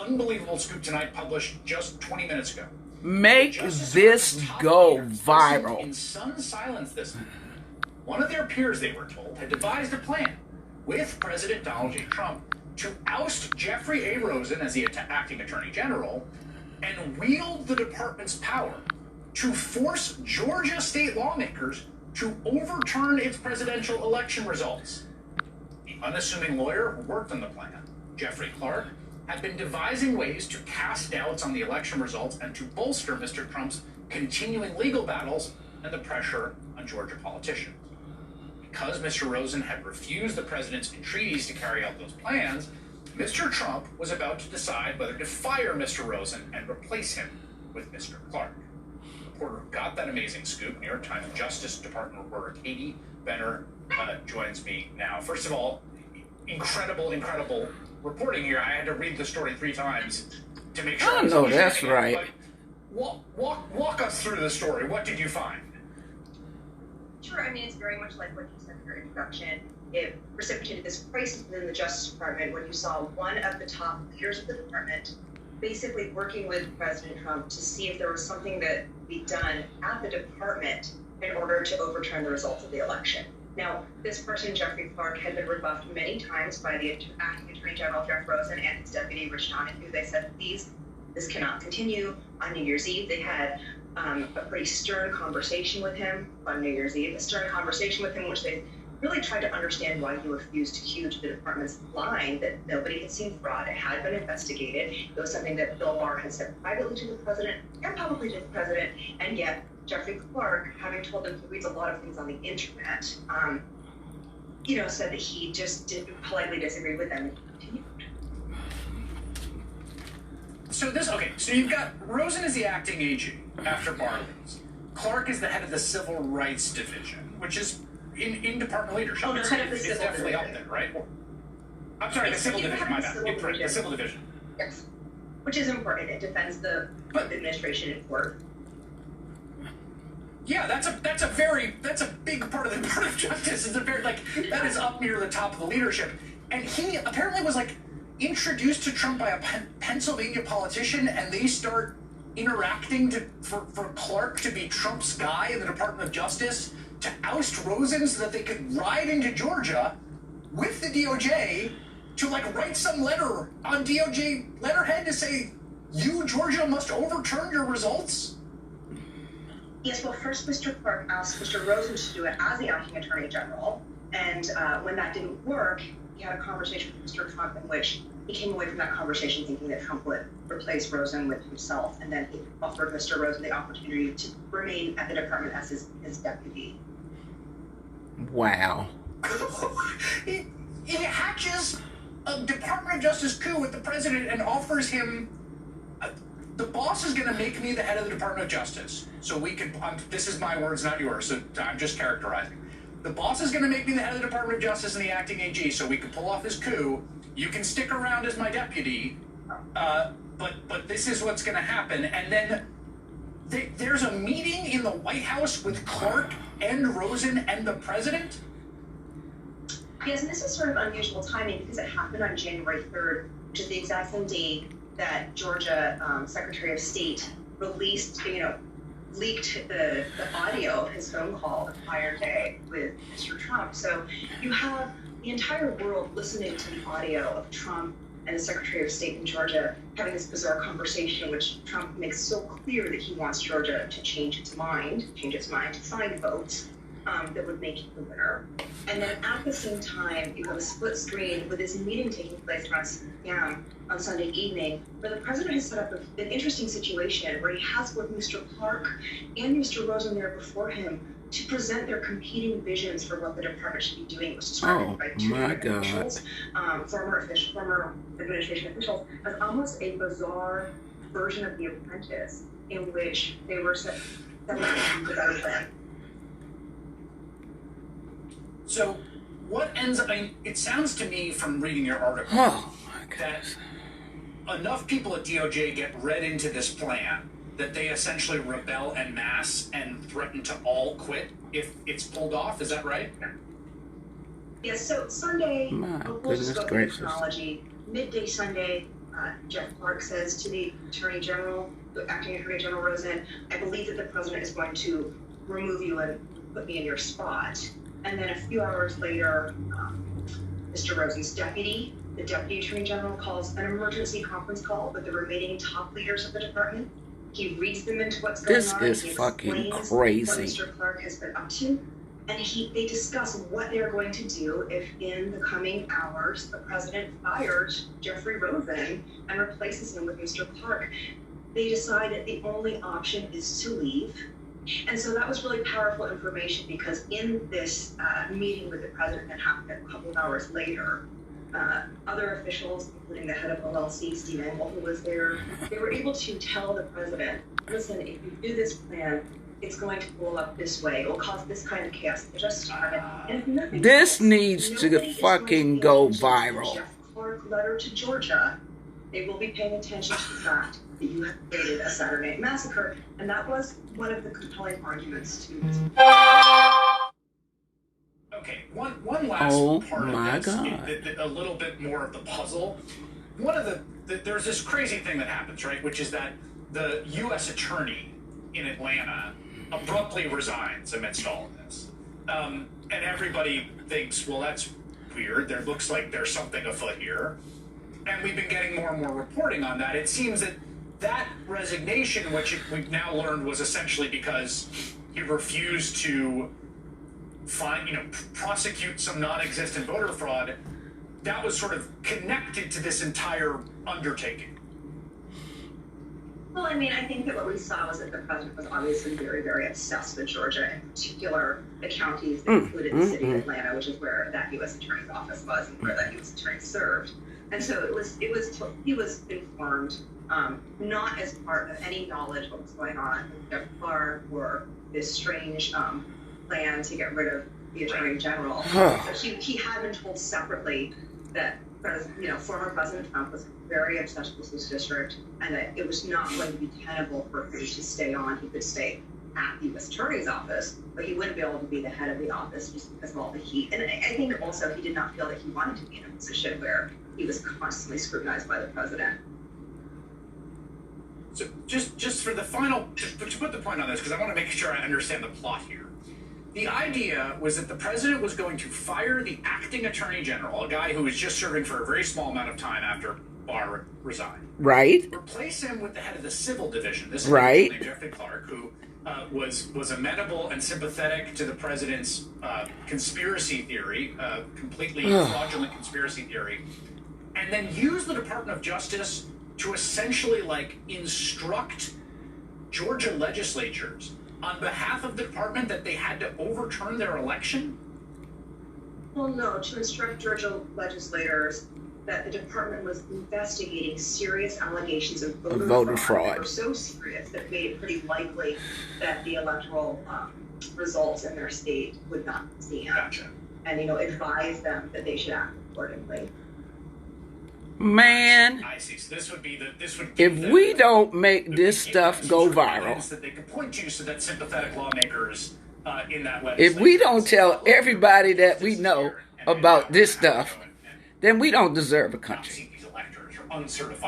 unbelievable scoop tonight, published just 20 minutes ago. Make this go viral. In sudden silence this week, one of their peers, they were told, had devised a plan with President Donald J. Trump to oust Jeffrey A. Rosen as the acting Attorney General and wield the department's power to force Georgia state lawmakers to overturn its presidential election results. The unassuming lawyer who worked on the plan, Jeffrey Clark, had been devising ways to cast doubts on the election results and to bolster Mr. Trump's continuing legal battles and the pressure on Georgia politicians. Because Mr. Rosen had refused the president's entreaties to carry out those plans, Mr. Trump was about to decide whether to fire Mr. Rosen and replace him with Mr. Clark. The reporter who got that amazing scoop, New York Times Justice Department reporter Katie Benner, joins me now. First of all, incredible reporting here. I had to read the story 3 times to make sure. I know that's right. Walk us through the story. What did you find? Sure. I mean, it's very much like what you said in your introduction. It precipitated this crisis within the Justice Department when you saw one of the top leaders of the department basically working with President Trump to see if there was something that could be done at the department in order to overturn the results of the election. Now, this person, Jeffrey Clark, had been rebuffed many times by the acting Attorney General Jeff Rosen and his deputy Rich Donahue. They said, please, this cannot continue. On New Year's Eve, they had a pretty stern conversation with him on New Year's Eve, a stern conversation with him in which they really tried to understand why he refused to hew to the department's line that nobody had seen fraud. It had been investigated. It was something that Bill Barr had said privately to the president and publicly to the president, and yet Jeffrey Clark, having told them he reads a lot of things on the internet, said that he just didn't politely disagree with them and continued. So you've got Rosen as the acting AG after Barr leaves. Clark is the head of the Civil Rights Division, which is in department leadership. Oh, no, head of the it's Civil definitely Division. up there, right? The Civil Division, my bad. The Civil Division. Yes, which is important. It defends the administration in court. Yeah, that's a big part of the Department of Justice. It's that is up near the top of the leadership. And he apparently was introduced to Trump by a Pennsylvania politician, and they start interacting for Clark to be Trump's guy in the Department of Justice to oust Rosen so that they could ride into Georgia with the DOJ to write some letter on DOJ letterhead to say, you, Georgia, must overturn your results? Yes, well, first Mr. Clark asked Mr. Rosen to do it as the acting Attorney General, and when that didn't work, he had a conversation with Mr. Trump in which he came away from that conversation thinking that Trump would replace Rosen with himself, and then he offered Mr. Rosen the opportunity to remain at the department as his deputy. Wow. It hatches a Department of Justice coup with the president and offers him, the boss is going to make me the head of the Department of Justice. So we can, this is my words, not yours, so I'm just characterizing. The boss is going to make me the head of the Department of Justice and the acting AG so we can pull off this coup. You can stick around as my deputy, but this is what's going to happen. And then there's a meeting in the White House with Clark and Rosen and the president? Yes, and this is sort of unusual timing because it happened on January 3rd, which is the exact same day that Georgia Secretary of State released, leaked the audio of his phone call the prior day with Mr. Trump. So you have the entire world listening to the audio of Trump and the Secretary of State in Georgia having this bizarre conversation in which Trump makes so clear that he wants Georgia to change its mind, to find votes that would make him the winner. And then at the same time, you have a split screen with this meeting taking place around 6 p.m. on Sunday evening, where the president has set up an interesting situation where he has both Mr. Clark and Mr. Rosen there before him to present their competing visions for what the department should be doing. It was described by two officials, former administration officials, as almost a bizarre version of The Apprentice, in which they were set up the better plan. So, what ends up? It sounds to me from reading your article that enough people at DOJ get read into this plan that they essentially rebel en masse and threaten to all quit if it's pulled off. Is that right? Yes. So Sunday, we'll just go through chronology. Midday Sunday, Jeff Clark says to the Attorney General, the Acting Attorney General Rosen, I believe that the president is going to remove you and put me in your spot. And then a few hours later, Mr. Rosen's deputy, the Deputy Attorney General, calls an emergency conference call with the remaining top leaders of the department. He reads them into what's going on. This is fucking crazy. What Mr. Clark has been up to. And they discuss what they're going to do if in the coming hours the president fires Jeffrey Rosen and replaces him with Mr. Clark. They decide that the only option is to leave. And so that was really powerful information, because in this meeting with the president that happened a couple of hours later, other officials, including the head of OLC, Steve Engel, who was there, they were able to tell the president, listen, if you do this plan, it's going to blow up this way. It will cause this kind of chaos. And if nothing This else, needs to fucking go viral. Jeff Clark letter to Georgia. They will be paying attention to the fact that you have created a Saturday Night Massacre, and that was one of the compelling arguments to this. Okay, one last part of this, a little bit more of the puzzle. One of there's this crazy thing that happens, right? Which is that the U.S. attorney in Atlanta abruptly resigns amidst all of this. And everybody thinks, well, that's weird. There looks like there's something afoot here. And we've been getting more and more reporting on that. It seems that resignation, which we've now learned was essentially because he refused to prosecute some non-existent voter fraud, that was sort of connected to this entire undertaking. Well, I mean, I think that what we saw was that the president was obviously very, very obsessed with Georgia, in particular the counties that included the city of Atlanta, which is where that U.S. attorney's office was and where that U.S. attorney served. And so he was informed, not as part of any knowledge of what was going on with Jeff Clark or this strange plan to get rid of the attorney general. So he had been told separately that former President Trump was very obsessed with his district, and that it was not going to be tenable for him to stay on. He could stay at the U.S. Attorney's office, but he wouldn't be able to be the head of the office just because of all the heat. And I think also he did not feel that he wanted to be in a position where he was constantly scrutinized by the president. So just for the final, to put the point on this, because I want to make sure I understand the plot here. The idea was that the president was going to fire the acting attorney general, a guy who was just serving for a very small amount of time after Barr resigned. Right. Replace him with the head of the civil division. This is right. Named Jeffrey Clark, who was amenable and sympathetic to the president's conspiracy theory, completely fraudulent conspiracy theory, and then use the Department of Justice to essentially instruct Georgia legislatures on behalf of the department that they had to overturn their election? Well, no, to instruct Georgia legislators that the department was investigating serious allegations of voter fraud. They were so serious that it made it pretty likely that the electoral results in their state would not stand. Gotcha. And, advise them that they should act accordingly. Man, I see. So this would be if we don't make this stuff go viral, that they could point to, so that sympathetic lawmakers in that legislature, if we don't tell everybody that we know about this stuff, then we don't deserve a country. These electors are uncertified.